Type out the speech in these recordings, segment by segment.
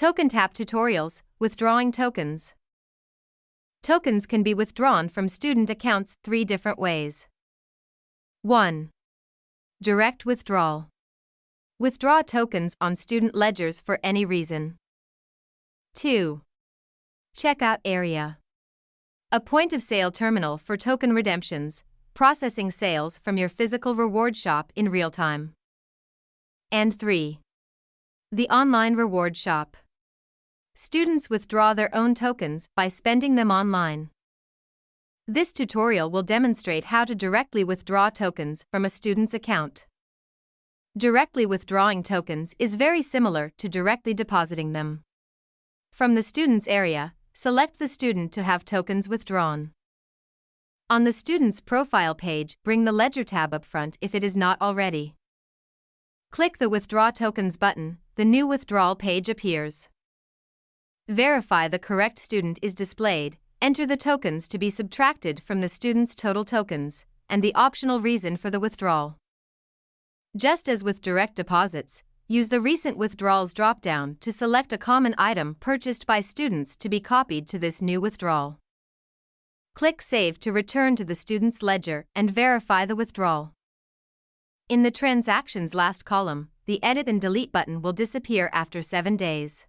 Token Tap Tutorials, Withdrawing Tokens. Tokens can be withdrawn from student accounts 3 different ways. 1. Direct withdrawal. Withdraw tokens on student ledgers for any reason. 2. Checkout area. A point-of-sale terminal for token redemptions, processing sales from your physical reward shop in real time. And 3. The online reward shop. Students withdraw their own tokens by spending them online. This tutorial will demonstrate how to directly withdraw tokens from a student's account. Directly withdrawing tokens is very similar to directly depositing them. From the student's area, select the student to have tokens withdrawn. On the student's profile page, bring the Ledger tab up front if it is not already. Click the Withdraw Tokens button, the new withdrawal page appears. Verify the correct student is displayed, enter the tokens to be subtracted from the student's total tokens, and the optional reason for the withdrawal. Just as with direct deposits, use the Recent Withdrawals drop-down to select a common item purchased by students to be copied to this new withdrawal. Click Save to return to the student's ledger and verify the withdrawal. In the Transactions last column, the Edit and Delete button will disappear after 7 days.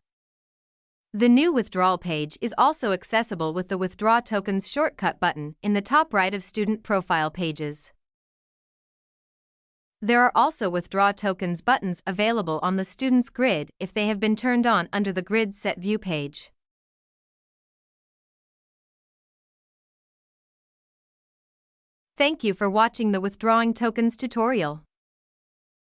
The new withdrawal page is also accessible with the Withdraw Tokens shortcut button in the top right of student profile pages. There are also Withdraw Tokens buttons available on the student's grid if they have been turned on under the Grid Set View page. Thank you for watching the Withdrawing Tokens tutorial.